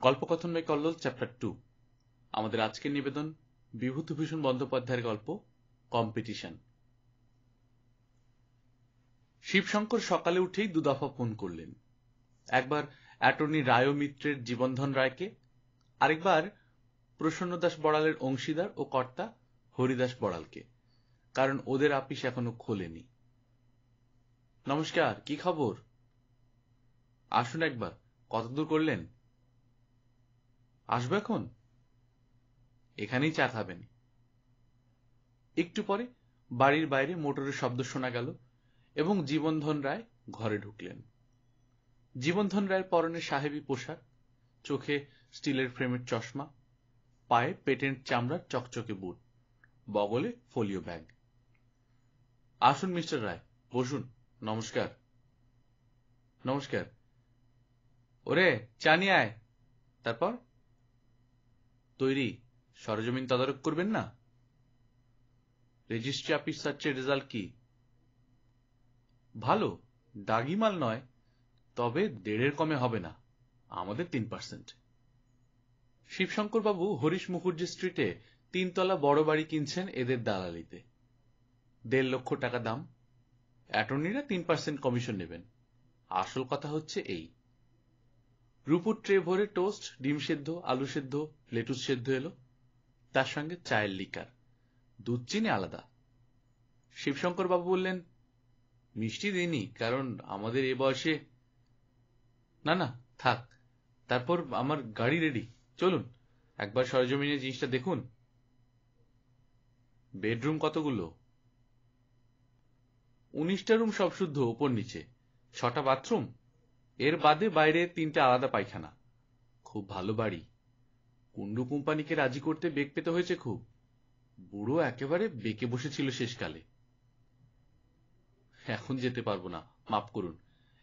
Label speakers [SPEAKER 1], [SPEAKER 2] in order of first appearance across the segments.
[SPEAKER 1] গল্পকথন by Kallol chapter 2। আমাদের আজকের নিবেদন বিভূতিভূষণ বন্দ্যোপাধ্যায়ের গল্প কম্পিটিশন। শিবশঙ্কর সকালে উঠেই দুদফা ফোন করলেন। একবার অ্যাটর্নি রায় মিত্রের জীবনধন রায়কে, আরেকবার প্রসন্ন দাস বড়ালের অংশীদার ও কর্তা হরিদাস বড়ালকে, কারণ ওদের আপিস এখনো খোলেনি। নমস্কার, কি খবর? আসুন একবার, কতদূর করলেন? আসবে এখন? এখানেই চা খাবেন। একটু পরে বাড়ির বাইরে মোটরের শব্দ শোনা গেল এবং জীবনধন রায় ঘরে ঢুকলেন। জীবনধন রায়ের পরনে সাহেবী পোশাক, চোখে স্টিলের ফ্রেমের চশমা, পায়ে পেটেন্ট চামড়ার চকচকে বুট, বগলে ফোলিও ব্যাগ। আসুন মিস্টার রায়, বসুন। নমস্কার। নমস্কার। ওরে, চা নিয়ে আয়। তারপর? তৈরি? সরজমিন তদারক করবেন না? রেজিস্ট্রি অফিস সার্চের রেজাল্ট কি? ভালো, দাগি মাল নয়, তবে 1.5-এর কমে হবে না। আমাদের 3%। শিবশঙ্কর বাবু হরিশ মুখুর্জি স্ট্রিটে 3 তলা বড় বাড়ি কিনছেন এদের দালালিতে। 1.5 লক্ষ টাকা দাম। অ্যাটর্নিরা 3% কমিশন নেবেন। আসল কথা হচ্ছে এই, রূপুর ট্রে ভরে টোস্ট, ডিম সেদ্ধ, আলু সেদ্ধ, লেটুস সেদ্ধ এলো, তার সঙ্গে চায়ের লিকার, দুধ চিনি আলাদা। শিবশঙ্কর বাবু বললেন, মিষ্টি দিইনি, কারণ আমাদের এ বয়সে। না না, থাক। তারপর আমার গাড়ি রেডি, চলুন একবার সরজমিনে জিনিসটা দেখুন। বেডরুম কতগুলো? 19টা রুম, সব শুদ্ধ, উপর নিচে। 6টা বাথরুম, এর বাদে বাইরে 3টে আলাদা পায়খানা। খুব ভালো বাড়ি। কুন্ডু কোম্পানিকে রাজি করতে বেগ পেতে হয়েছে খুব। বুড়ো একেবারে বেঁকে বসেছিল শেষকালে। এখন যেতে পারবো না, মাফ করুন।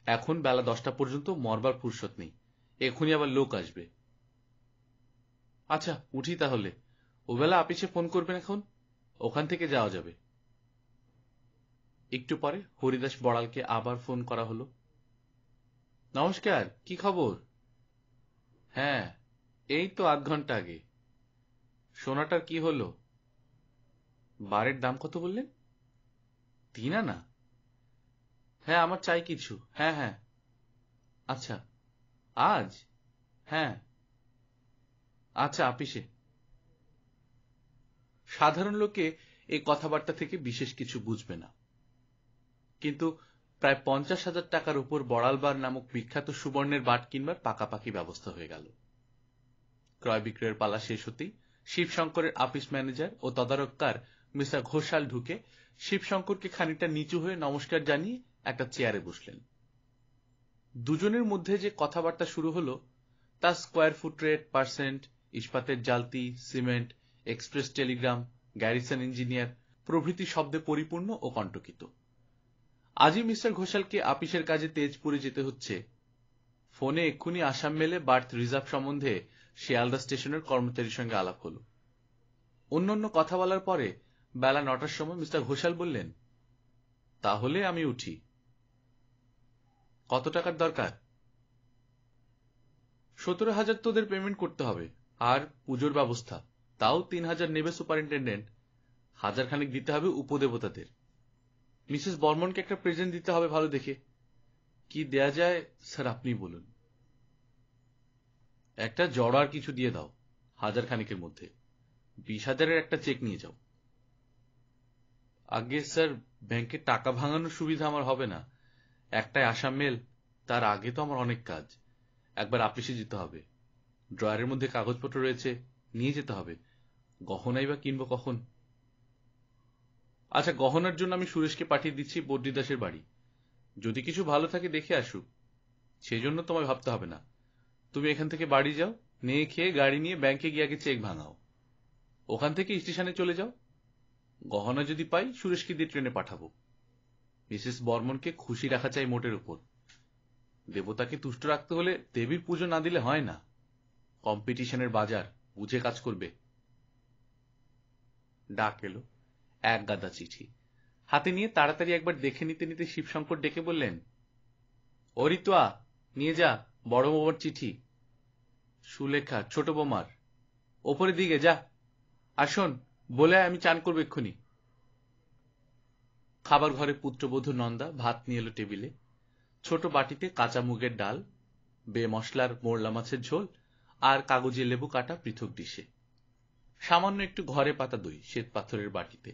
[SPEAKER 1] এখন বেলা 10টা পর্যন্ত মরবার ফুরসত নেই, এখনই আবার লোক আসবে। আচ্ছা, উঠি তাহলে। ওবেলা আপিসে ফোন করবেন, এখন ওখান থেকে যাওয়া যাবে। একটু পরে হরিদাস বড়ালকে আবার ফোন করা হলো। নমস্কার, কি খবর? হ্যাঁ, এই তো আধ ঘন্টা আগে। সোনাটার কি হলো? বারের দাম কত বললেন? 3 আনা? হ্যাঁ, আমার চাই কিছু। হ্যাঁ হ্যাঁ। আচ্ছা, আজ? হ্যাঁ। আচ্ছা, আপিসে। সাধারণ লোকে এই কথাবার্তা থেকে বিশেষ কিছু বুঝবে না, কিন্তু প্রায় 50,000 টাকার উপর বড়ালবার নামক বিখ্যাত সুবর্ণের বাট কিনবার পাকাপাকি ব্যবস্থা হয়ে গেল। ক্রয় বিক্রয়ের পালা শেষ হতেই শিবশঙ্করের আপিস ম্যানেজার ও তদারককার মিস্টার ঘোষাল ঢুকে শিবশঙ্করকে খানিকটা নিচু হয়ে নমস্কার জানিয়ে একটা চেয়ারে বসলেন। দুজনের মধ্যে যে কথাবার্তা শুরু হলো তা স্কোয়ার ফুট রেট, পার্সেন্ট, ইস্পাতের জালতি, cement, express telegram, garrison engineer প্রভৃতি শব্দে পরিপূর্ণ ও কণ্টকিত। আজই মিস্টার ঘোষালকে আপিসের কাজে তেজপুরে যেতে হচ্ছে। ফোনে এক্ষুনি আসাম মেলে বার্থ রিজার্ভ সম্বন্ধে শিয়ালদা স্টেশনের কর্মচারীর সঙ্গে আলাপ হলো। অন্যান্য কথা বলার পরে বেলা 9টার সময় মিস্টার ঘোষাল বললেন, তাহলে আমি উঠি। কত টাকার দরকার? 17,000 তোদের পেমেন্ট করতে হবে, আর পুজোর ব্যবস্থা, তাও 3,000 নেবে সুপারিনটেন্ডেন্ট। 1,000 খানিক দিতে হবে উপদেবতাদের। মিসেস বর্মনকে একটা প্রেজেন্ট দিতে হবে ভালো দেখে। কি দেয়া যায় স্যার, আপনি বলুন। একটা জড়ার কিছু দিয়ে দাও, 1,000 খানিকের মধ্যে। 20,000-এর একটা চেক নিয়ে যাও। আগে স্যার, ব্যাংকে টাকা ভাঙানোর সুবিধা আমার হবে না। একটাই আসাম মেল, তার আগে তো আমার অনেক কাজ। একবার আপিসে যেতে হবে, ড্রয়ারের মধ্যে কাগজপত্র রয়েছে, নিয়ে যেতে হবে। গহনাই বা কিনবো কখন? আচ্ছা, গহনার জন্য আমি সুরেশকে পাঠিয়ে দিচ্ছি বদ্রীদাসের বাড়ি। যদি কিছু ভালো থাকে দেখে আসুক, সেজন্য তোমায় ভাবতে হবে না। তুমি এখান থেকে বাড়ি যাও, নিয়ে খেয়ে গাড়ি নিয়ে ব্যাংকে গিয়ে আগে চেক ভাঙাও, ওখান থেকে স্টেশনে চলে যাও। গহনা যদি পাই সুরেশকে দিয়ে ট্রেনে পাঠাবো। মিসেস বর্মনকে খুশি রাখা চাই মোটের উপর। দেবতাকে তুষ্ট রাখতে হলে দেবীর পুজো না দিলে হয় না। কম্পিটিশনের বাজার, বুঝে কাজ করবে। ডাক এলো, এক গাদা চিঠি হাতে নিয়ে তাড়াতাড়ি একবার দেখে নিতে নিতে শিবশঙ্কর ডেকে বললেন, ও রিতুয়া, নিয়ে যা বড় বাবার চিঠি। সুলেখা, ছোট বৌমার। ওপরের দিকে যা, আর শোন, বলে আমি চান করবো এক্ষুনি। খাবার ঘরে পুত্রবধূ নন্দা ভাত নিয়ে এলো টেবিলে। ছোট বাটিতে কাঁচা মুগের ডাল, বেমশলার মোরলা মাছের ঝোল আর কাগজে লেবু কাটা পৃথক ডিশে। সামান্য একটু ঘরে পাতা দই শ্বেত পাথরের বাটিতে।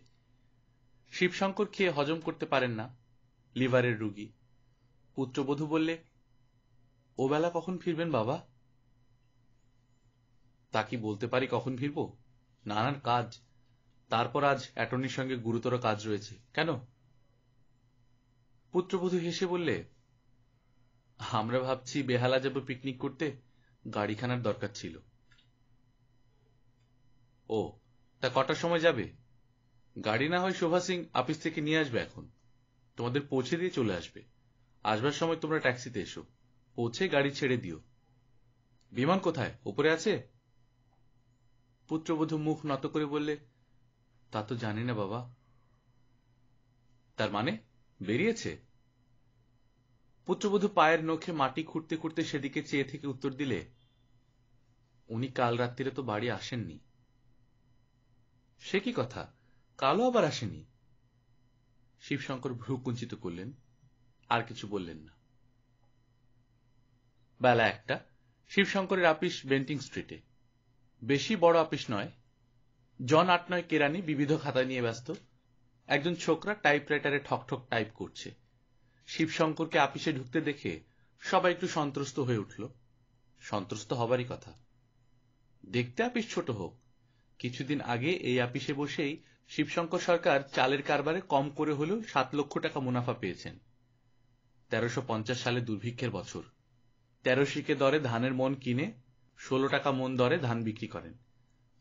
[SPEAKER 1] শিবশঙ্কর খেয়ে হজম করতে পারেন না, লিভারের রুগী। পুত্রবধূ বললে, ও বেলা কখন ফিরবেন বাবা? তা কি বলতে পারি কখন ফিরব? নানান কাজ, তারপর আজ অ্যাটর্নির সঙ্গে গুরুতর কাজ রয়েছে। কেন? পুত্রবধূ হেসে বললে, আমরা ভাবছি বেহালা যাব পিকনিক করতে, গাড়িখানার দরকার ছিল। ও, তা কটার সময় যাবে? গাড়ি না হয় শোভা সিং অফিস থেকে নিয়ে আসবে, এখন তোমাদের পৌঁছে দিয়ে চলে আসবে। আসবার সময় তোমরা ট্যাক্সিতে এসো, পৌঁছে গাড়ি ছেড়ে দিও। বিমান কোথায়, উপরে আছে? পুত্রবধূ মুখ নত করে বললে, তা তো জানি না বাবা। তার মানে বেরিয়েছে? পুত্রবধূ পায়ের নখে মাটি খুঁড়তে খুঁড়তে সেদিকে চেয়ে থেকে উত্তর দিলে, উনি কাল রাত্রিরে তো বাড়ি আসেননি। সে কি কথা, কালও আবার আসেনি? শিবশঙ্কর ভ্রু কুঞ্চিত করলেন, আর কিছু বললেন না। বেলা 1টা। শিবশঙ্করের আপিস বেন্টিং স্ট্রিটে। বেশি বড় আপিস নয়। জন 8-9 কেরানি বিবিধ খাতা নিয়ে ব্যস্ত। একজন ছোকরা টাইপরাইটারে ঠকঠক টাইপ করছে। শিবশঙ্করকে আপিসে ঢুকতে দেখে সবাই একটু সন্ত্রস্ত হয়ে উঠল। সন্ত্রস্ত হবারই কথা। দেখতে আপিস ছোট হোক, কিছুদিন আগে এই আপিসে বসেই শিবশঙ্কর সরকার চালের কারবারে কম করে হলেও 7 লক্ষ টাকা মুনাফা পেয়েছেন। 1350 সালে দুর্ভিক্ষের বছর। 13 শিকে দরে ধানের মন কিনে 16 টাকা মন দরে ধান বিক্রি করেন।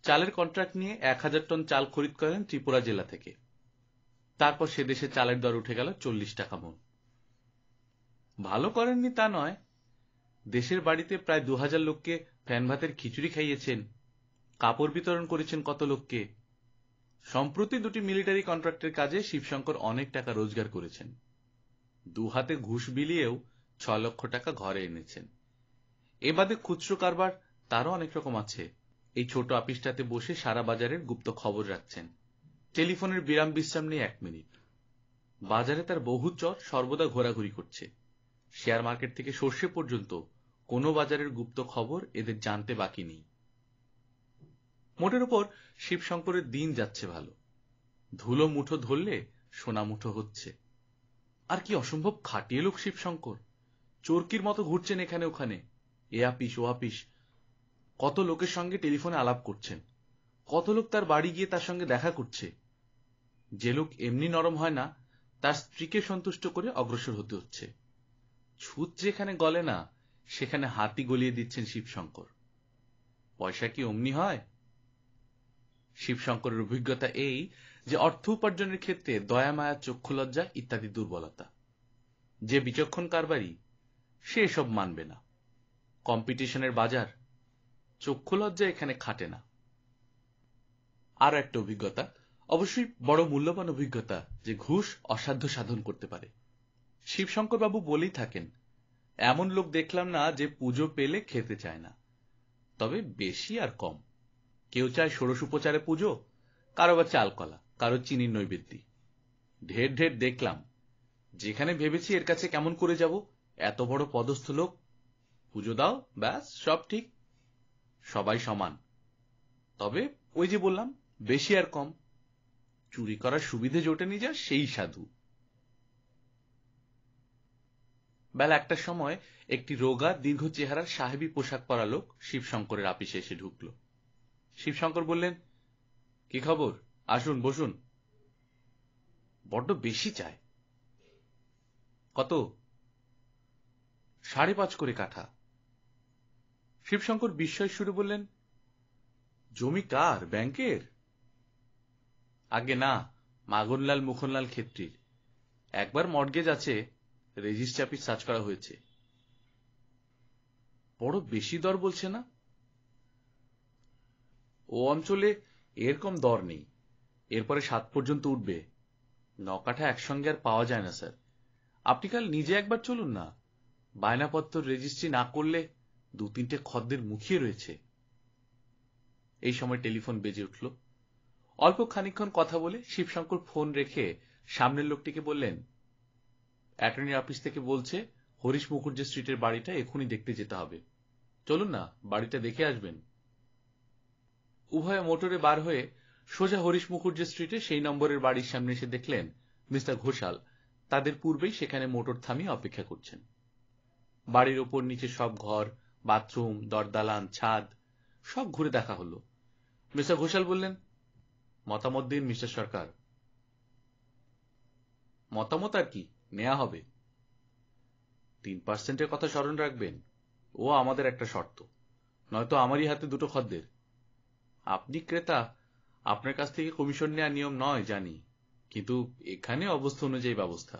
[SPEAKER 1] চালের কন্ট্রাক্ট নিয়ে 1000 টন চাল খরিদ করেন ত্রিপুরা জেলা থেকে। তারপর সে দেশে চালের দর উঠে গেল 40 টাকা মন। ভালো করেননি তা নয়, দেশের বাড়িতে প্রায় 2000 লোককে ফ্যান ভাতের খিচুড়ি খাইয়েছেন, কাপড় বিতরণ করেছেন কত লোককে। সম্প্রতি 2টি মিলিটারি কন্ট্রাক্টের কাজে শিবশঙ্কর অনেক টাকা রোজগার করেছেন। 2 হাতে ঘুষ বিলিয়েও 6 লক্ষ টাকা ঘরে এনেছেন। এবাদে খুচরো কারবার তারও অনেক রকম আছে। এই ছোট আপিসটাতে বসে সারা বাজারের গুপ্ত খবর রাখছেন। টেলিফোনের বিরাম বিশ্রাম নেই 1 মিনিট। বাজারে তার বহু চর সর্বদা ঘোরাঘুরি করছে। শেয়ার মার্কেট থেকে সর্ষে পর্যন্ত কোনো বাজারের গুপ্ত খবর এদের জানতে বাকি নেই। মোটের উপর শিবশঙ্করের দিন যাচ্ছে ভালো। ধুলো মুঠো ধরলে সোনা মুঠো হচ্ছে। আর কি অসম্ভব খাটিয়ে লোক শিবশঙ্কর। চোরকির মতো ঘুরছেন এখানে ওখানে, এ আপিস ও আপিস। কত লোকের সঙ্গে টেলিফোনে আলাপ করছেন, কত লোক তার বাড়ি গিয়ে তার সঙ্গে দেখা করছে। যে লোক এমনি নরম হয় না, তার স্ত্রীকে সন্তুষ্ট করে অগ্রসর হতে হচ্ছে। ছুত যেখানে গলে না, সেখানে হাতি গলিয়ে দিচ্ছেন শিবশঙ্কর। পয়সা কি অমনি হয়? শিবশঙ্করের অভিজ্ঞতা এই যে অর্থ উপার্জনের ক্ষেত্রে দয়া মায়া চক্ষু লজ্জা ইত্যাদি দুর্বলতা। যে বিচক্ষণ কারবারি সে এসব মানবে না। কম্পিটিশনের বাজার, চক্ষু লজ্জা এখানে খাটে না। আর একটা অভিজ্ঞতা, অবশ্যই বড় মূল্যবান অভিজ্ঞতা, যে ঘুষ অসাধ্য সাধন করতে পারে। শিবশঙ্কর বাবু বলেই থাকেন, এমন লোক দেখলাম না যে পুজো পেলে খেতে চায় না। তবে বেশি আর কম। কেউ চায় ষোড়শ উপচারে পুজো, কারো বা চাল কলা, কারো চিনির নৈবেদ্যি। ঢের ঢের দেখলাম। যেখানে ভেবেছি এর কাছে কেমন করে যাব, এত বড় পদস্থ লোক, পুজো দাও, ব্যাস সব ঠিক। সবাই সমান। তবে ওই যে বললাম, বেশি আর কম। চুরি করার সুবিধে জোটেনি যা, সেই সাধু। বেলা 1টার সময় একটি রোগা দীর্ঘ চেহারার সাহেবী পোশাক পরা লোক শিবশঙ্করের আপিসে এসে ঢুকল। শিবশঙ্কর বললেন, কি খবর, আসুন বসুন। বড্ড বেশি চায়। কত? 5.5 করে কাঠা। শিবশঙ্কর বিস্ময় সুরে বললেন, জমি কার, ব্যাংকের? আগে না, মাগনলাল মুখনলাল ক্ষেত্রীর। একবার মর্টগেজ আছে, রেজিস্ট্রি অফিস সার্চ করা হয়েছে। বড় বেশি দর বলছে না? ও অঞ্চলে এরকম দর নেই। এরপরে 7 পর্যন্ত উঠবে। 9 কাঠা একসঙ্গে আর পাওয়া যায় না স্যার। আপনি কাল নিজে একবার চলুন না। বায়নাপত্র রেজিস্ট্রি না করলে 2-3টে খদ্দের মুখিয়ে রয়েছে। এই সময় টেলিফোন বেজে উঠল। অল্প খানিকক্ষণ কথা বলে শিবশঙ্কর ফোন রেখে সামনের লোকটিকে বললেন, অ্যাটর্নি অফিস থেকে বলছে হরিশ মুখুজ্জে স্ট্রিটের বাড়িটা এখনই দেখতে যেতে হবে। চলুন না, বাড়িটা দেখে আসবেন। উভয়ে মোটরে বার হয়ে সোজা হরিশ মুখুজ্জে স্ট্রিটে সেই নম্বরের বাড়ির সামনে এসে দেখলেন মিস্টার ঘোষাল তাদের পূর্বেই সেখানে মোটর থামিয়ে অপেক্ষা করছেন। বাড়ির ওপর নিচে সব ঘর, বাথরুম, দরদালান, ছাদ সব ঘুরে দেখা হলো। মিস্টার ঘোষাল বললেন, মতামত দিন মিস্টার সরকার। মতামত আর কি, নেওয়া হবে। 3% কথা স্মরণ রাখবেন, ও আমাদের একটা শর্ত, নয়তো আমারই হাতে দুটো খদ্দের। আপনি ক্রেতা, আপনার কাছ থেকে কমিশন নেওয়ার নিয়ম নয় জানি, কিন্তু এখানে অবস্থা অনুযায়ী ব্যবস্থা।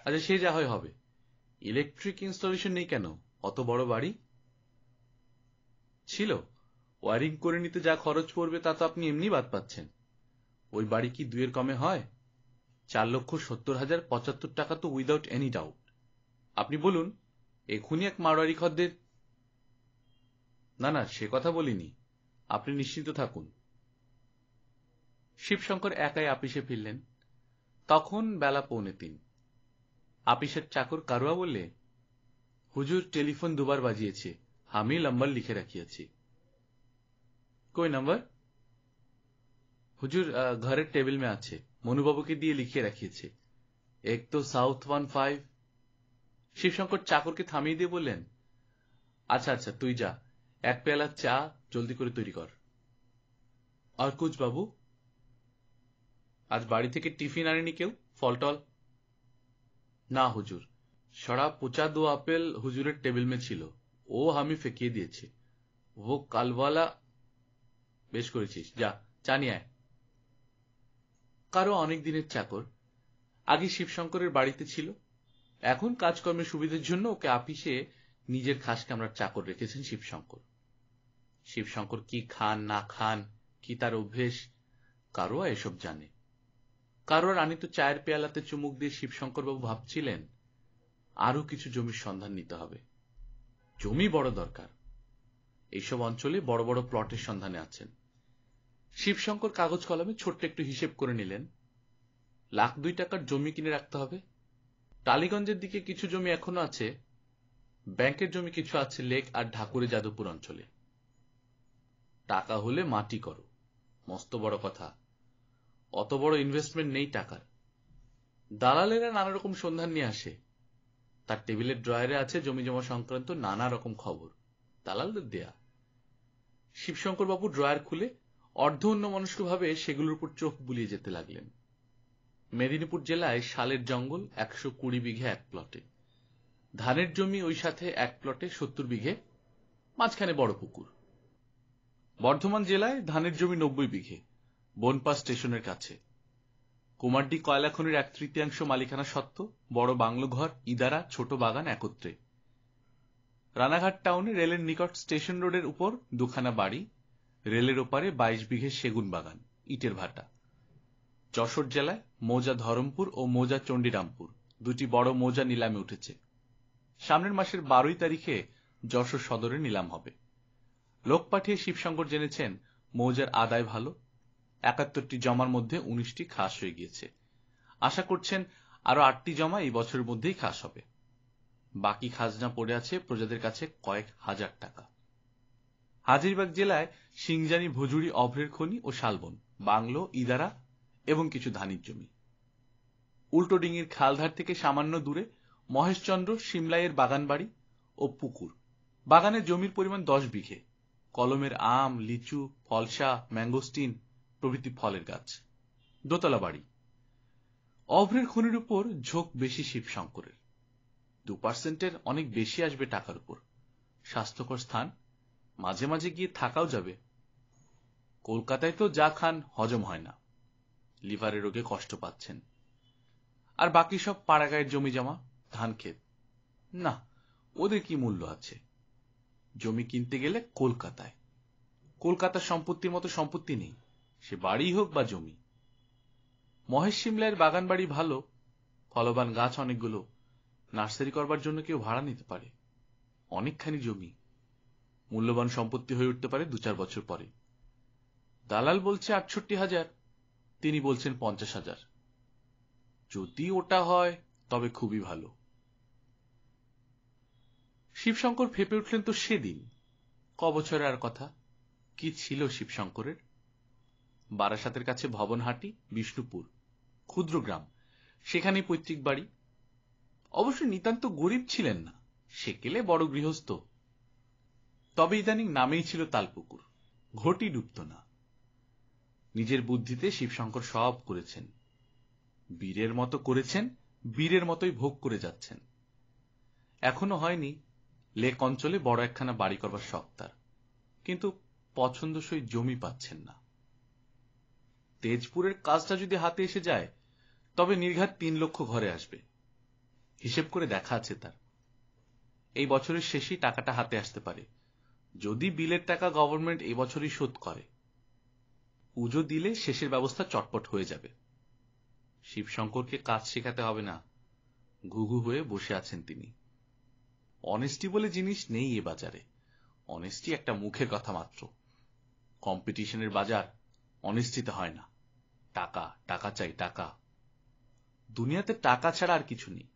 [SPEAKER 1] আচ্ছা, সে যা হয় হবে। ইলেকট্রিক ইনস্টলেশন নেই কেন? অত বড় বাড়ি ছিল, ওয়ারিং করে নিতে যা খরচ পড়বে তা তো আপনি এমনি বাদ পাচ্ছেন। ওই বাড়ি কি 2 এর কমে হয়? 4,70,075 টাকা তো উইদাউট এনি ডাউট। আপনি বলুন, এখনই এক মারোয়ারি খদ্দের। না না, সে কথা বলিনি, আপনি নিশ্চিন্ত থাকুন। শিবশঙ্কর একাই আপিসে ফিরলেন। তখন বেলা 2:45। আপিসের চাকর কারুয়া বললে, হুজুর টেলিফোন 2 বার বাজিয়েছে, আমি নম্বর লিখে রাখিয়াছি। কই নম্বর? হুজুর ঘরের টেবিল মে আছে, মনুবাবুকে দিয়ে লিখিয়ে রাখিয়েছে। এক তো সাউথ 15। শিবশঙ্কর চাকরকে থামিয়ে দিয়ে বললেন, আচ্ছা আচ্ছা, তুই যা, 1 পেয়ালা চা জলদি করে তৈরি কর। আর কুছ বাবু? আজ বাড়ি থেকে টিফিন আনেনি কেউ? ফলটল? না হুজুর, সরা পচা 2 আপেল হুজুরের টেবিল মে ছিল, ও আমি ফেঁকিয়ে দিয়েছি। ও কালওয়ালা। বেশ করেছিস, যা চা নিয়ে আয়। কারো অনেক দিনের চাকর, আগে শিবশঙ্করের বাড়িতে ছিল, এখন কাজকর্মের সুবিধার জন্য ওকে আপিসে নিজের খাস কামরার চাকর রেখেছেন শিবশঙ্কর। শিবশঙ্কর কি খান না খান, কি তার অভ্যেস, কারোয়া এসব জানে। কারোর আনিত চায়ের পেয়ালাতে চুমুক দিয়ে শিবশঙ্কর বাবু ভাবছিলেন আরো কিছু জমির সন্ধান নিতে হবে। জমি বড় দরকার। এইসব অঞ্চলে বড় বড় প্লটের সন্ধানে আছেন। শিবশঙ্কর কাগজ কলমে ছোট্ট একটু হিসেব করে নিলেন। 1,02,000 টাকার জমি কিনে রাখতে হবে। টালিগঞ্জের দিকে কিছু জমি এখনো আছে, ব্যাংকের জমি কিছু আছে লেক আর ঢাকুরে যাদবপুর অঞ্চলে। টাকা হলে মাটি করো, মস্ত বড় কথা। অত বড় ইনভেস্টমেন্ট নেই টাকার। দালালেরা নানা রকম সন্ধান নিয়ে আসে। তার টেবিলের ড্রয়ারে আছে জমি জমা সংক্রান্ত নানা রকম খবর, দালালদের দেয়া। শিবশঙ্কর বাবু ড্রয়ার খুলে অর্ধ অন্যমনস্কভাবে সেগুলোর উপর চোখ বুলিয়ে যেতে লাগলেন। মেদিনীপুর জেলায় শালের জঙ্গল 120 বিঘে এক প্লটে, ধানের জমি ওই সাথে এক প্লটে 70 বিঘে, মাঝখানে বড় পুকুর। বর্ধমান জেলায় ধানের জমি 90 বিঘে, বনপাস স্টেশনের কাছে। কুমারডি কয়লা খনির 1/3 মালিকানা সত্ত্ব, বড় বাংলো ঘর, ইদারা, ছোট বাগান একত্রে। রানাঘাট টাউনে রেলের নিকট স্টেশন রোডের উপর 2খানা বাড়ি, রেলের ওপারে 22 বিঘে সেগুন বাগান, ইটের ভাটা। যশোর জেলায় মৌজা ধরমপুর ও মৌজা চণ্ডীরামপুর 2টি বড় মৌজা নিলামে উঠেছে। সামনের মাসের 12 তারিখে যশোর সদরে নিলাম হবে। লোক পাঠিয়ে শিবশঙ্কর জেনেছেন মৌজার আদায় ভালো, 71টি জমার মধ্যে 19টি খাস হয়ে গিয়েছে। আশা করছেন আরো 8টি জমা এই বছরের মধ্যেই খাস হবে। বাকি খাজনা পড়ে আছে প্রজাদের কাছে কয়েক হাজার টাকা। হাজারীবাগ জেলায় সিংজানি, ভজুড়ি, অভ্রের খনি ও শালবন, বাংলো, ইদারা এবং কিছু ধানির জমি। উল্টোডিঙির খালধার থেকে সামান্য দূরে মহেশচন্দ্র সিমলাইয়ের বাগান বাড়ি ও পুকুর। বাগানের জমির পরিমাণ 10 বিঘে, কলমের আম, লিচু, ফলসা, ম্যাঙ্গোস্টিন প্রভৃতি ফলের গাছ। দোতলা বাড়ি। অভ্রের খনির উপর ঝোঁক বেশি শিবশঙ্করের। 2% অনেক বেশি আসবে টাকার উপর। স্বাস্থ্যকর স্থান, মাঝে মাঝে গিয়ে থাকাও যাবে। কলকাতায় তো যা খান হজম হয় না, লিভারের রোগে কষ্ট পাচ্ছেন। আর বাকি সব পাড়াগাঁয়ের জমি জমা, ধান ক্ষেত। না, ওদের কি মূল্য আছে? জমি কিনতে গেলে কলকাতায়। কলকাতার সম্পত্তির মতো সম্পত্তি নেই, সে বাড়ি হোক বা জমি। মহেশ সিমলাইয়ের বাগান বাড়ি ভালো, ফলবান গাছ অনেকগুলো, নার্সারি করবার জন্য কেউ ভাড়া নিতে পারে। অনেকখানি জমি, মূল্যবান সম্পত্তি হয়ে উঠতে পারে 2-4 বছর পরে। দালাল বলছে 68,000, তিনি বলছেন 50,000। যদি ওটা হয় তবে খুবই ভালো। শিবশঙ্কর ফেপে উঠলেন তো সেদিন। বছরের আর কথা, কি ছিল শিবশঙ্করের? বারাসাতের কাছে ভবনহাটি, বিষ্ণুপুর, ক্ষুদ্র গ্রাম, সেখানে পৈতৃক বাড়ি। অবশ্য নিতান্ত গরিব ছিলেন না, সেকেলে বড় গৃহস্থ। তবে ইদানিং নামেই ছিল তালপুকুর, ঘটি ডুবত না। নিজের বুদ্ধিতে শিবশঙ্কর সব করেছেন, বীরের মতো করেছেন, বীরের মতোই ভোগ করে যাচ্ছেন। এখনো হয়নি লেক অঞ্চলে বড় একখানা বাড়ি করবার শখ তার, কিন্তু পছন্দসই জমি পাচ্ছেন না। তেজপুরের কাজটা যদি হাতে এসে যায় তবে নির্ঘাত 3 লক্ষ ঘরে আসবে। হিসেব করে দেখা আছে তার। এই বছরের শেষেই টাকাটা হাতে আসতে পারে, যদি বিলের টাকা গভর্নমেন্ট এই বছরই শোধ করে। পুজো দিলে শেষের ব্যবস্থা চটপট হয়ে যাবে। শিবশঙ্করকে কাজ শেখাতে হবে না, ঘুঘু হয়ে বসে আছেন তিনি। অনেস্টি বলে জিনিস নেই এ বাজারে। অনেস্টি একটা মুখের কথা মাত্র। কম্পিটিশনের বাজার, অনেস্টিতে হয় না। টাকা, টাকা চাই, টাকা। দুনিয়াতে টাকা ছাড়া আর কিছু নেই।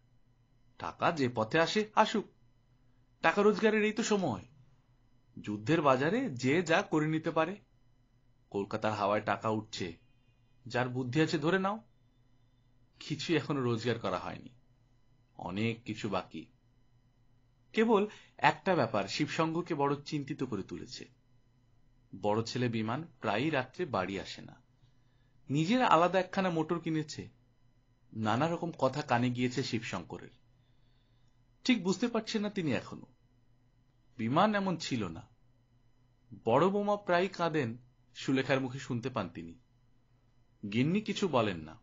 [SPEAKER 1] টাকা যে পথে আসে আসুক, টাকা রোজগারের এই তো সময়। যুদ্ধের বাজারে যে যা করে নিতে পারে। কলকাতার হাওয়ায় টাকা উঠছে, যার বুদ্ধি আছে ধরে নাও। কিছু এখনো রোজগার করা হয়নি, অনেক কিছু বাকি। কেবল একটা ব্যাপার শিবশঙ্করকে বড় চিন্তিত করে তুলেছে। বড় ছেলে বিমান প্রায়ই রাত্রে বাড়ি আসে না। নিজের আলাদা একখানা মোটর কিনেছে। নানা রকম কথা কানে গিয়েছে শিবশঙ্করের। ঠিক বুঝতে পারছেন না তিনি এখনো। বিমান এমন ছিল না। বড় বৌমা প্রায়ই কাঁদেন, সুলেখার মুখে শুনতে পান তিনি। গিন্নি কিছু বলেন না।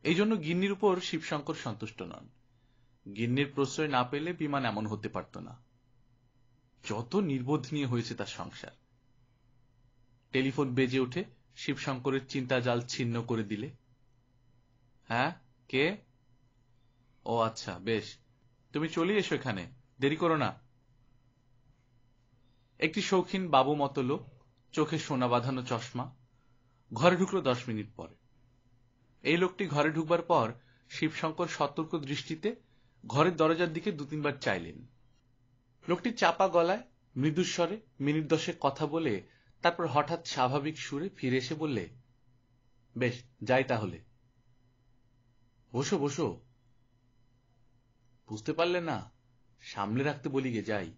[SPEAKER 1] এই জন্য গিন্নির উপর শিবশঙ্কর সন্তুষ্ট নন। গিন্নির প্রশ্রয় না পেলে বিমান এমন হতে পারত না। যত নির্বোধ নিয়ে হয়েছে তার সংসার। টেলিফোন বেজে উঠে শিবশঙ্করের চিন্তা জাল ছিন্ন করে দিলে। হ্যাঁ, কে? ও আচ্ছা, বেশ, তুমি চলে এসো এখানে, দেরি করো না। একটি শৌখিন বাবু মতো লোক, চোখে সোনা বাঁধানো চশমা, ঘরে ঢুকলো 10 মিনিট পরে। এই লোকটি ঘরে ঢুকবার পর শিবশঙ্কর সতর্ক দৃষ্টিতে ঘরের দরজার দিকে 2-3 বার চাইলেন। লোকটি চাপা গলায় মৃদুস্বরে মিনিট 10 কথা বলে তারপর হঠাৎ স্বাভাবিক সুরে ফিরে এসে বললে, বেশ, যাই তাহলে। বসো বসো। বুঝতে পারলে না? সামলে রাখতে বলি গে, যাই।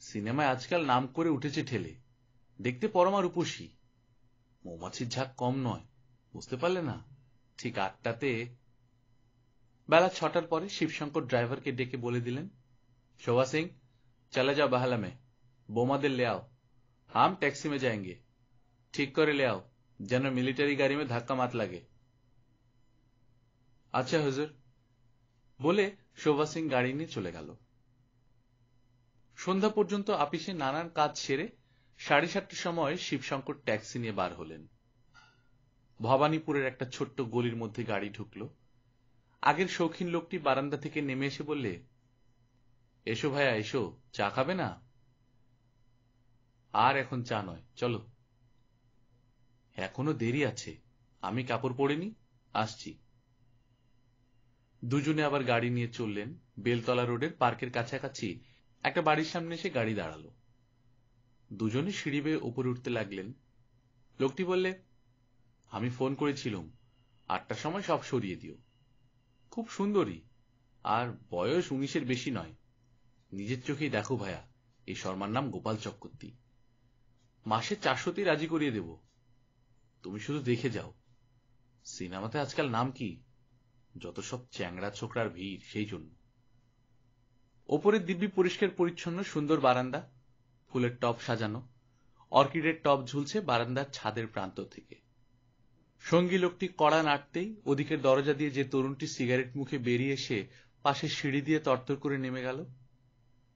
[SPEAKER 1] সিনেমায় আজকাল নাম করে উঠেছে ঠেলে, দেখতে পরমা রূপসী। মৌমাছির ঝাঁক কম নয়, বুঝতে পারলে না? ঠিক 8টাতে। বেলা 6টার পরে শিবশঙ্কর ড্রাইভারকে ডেকে বলে দিলেন, शोभा सिंह, चले जाओ बहला में, बोमादिल ले आओ, हम टैक्सी में जाएंगे, ठीक करे ले आओ, যেন মিলিটারি গাড়ি में ধাক্কা মাত লাগে। আচ্ছা হুজুর, বলে শোভা সিং গাড়ি নিয়ে চলে গেল। সন্ধ্যা পর্যন্ত আপিসে নানান কাজ সেরে 7:30টার সময় শিবশঙ্কর ট্যাক্সি নিয়ে বার হলেন। ভবানীপুরের একটা ছোট্ট গলির মধ্যে গাড়ি ঢুকল। আগের শৌখিন লোকটি বারান্দা থেকে নেমে এসে বললে, এসো ভাইয়া, এসো, চা খাবে না? আর এখন চা নয়, চলো। এখনো দেরি আছে, আমি কাপড় পরিনি, আসছি। দুজনে আবার গাড়ি নিয়ে চললেন। বেলতলা রোডের পার্কের কাছাকাছি একটা বাড়ির সামনে এসে গাড়ি দাঁড়ালো। দুজনে সিঁড়ি বেয়ে উপরে উঠতে লাগলেন। লোকটি বললে, আমি ফোন করেছিলাম, 8টার সময় সব সরিয়ে দিও। খুব সুন্দরী, আর বয়স 19-এর বেশি নয়। নিজের চোখেই দেখো ভাইয়া, এই শর্মার নাম গোপাল চক্রবর্তী। মাসে 400তেই রাজি করিয়ে দেব, তুমি শুধু দেখে যাও। সিনেমাতে আজকাল নাম কি, যত সব চ্যাংড়া ছোকরার ভিড়, সেই জন্য। ওপরে দিব্যি পরিষ্কার পরিচ্ছন্ন সুন্দর বারান্দা, ফুলের টব সাজানো, অর্কিডের টব ঝুলছে বারান্দার ছাদের প্রান্ত থেকে। সঙ্গী লোকটি কড়া নাড়তেই ওদিকের দরজা দিয়ে যে তরুণটি সিগারেট মুখে বেরিয়ে এসে পাশের সিঁড়ি দিয়ে তরতর করে নেমে গেল।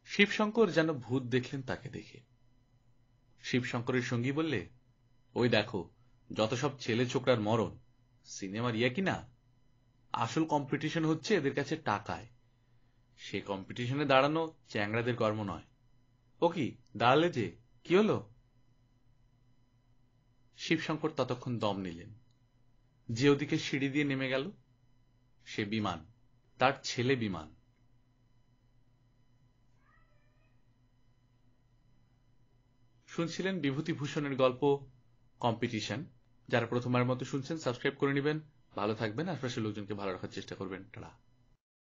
[SPEAKER 1] শিবশঙ্কর যেন ভূত দেখলেন তাকে দেখে। শিবশঙ্করের সঙ্গী বললে, ওই দেখো, যত সব ছেলে ছোকরার মরণ, সিনেমার ইয়া কিনা, আসল কম্পিটিশন হচ্ছে এদের কাছে টাকায়। সে কম্পিটিশনে দাঁড়ানো চ্যাংড়াদের কর্ম নয়। ও কি দাঁড়ালে যে, কি হলো? শিবশঙ্কর ততক্ষণ দম নিলেন। যে ওদিকে সিঁড়ি দিয়ে নেমে গেল সে বিমান, তার ছেলে বিমান। শুনছিলেন বিভূতিভূষণের গল্প কম্পিটিশন। যারা প্রথমবারের মতো শুনছেন সাবস্ক্রাইব করে নেবেন, ভালো থাকবেন, আশপাশের লোকজনকে ভালো রাখার চেষ্টা করবেন। টাটা।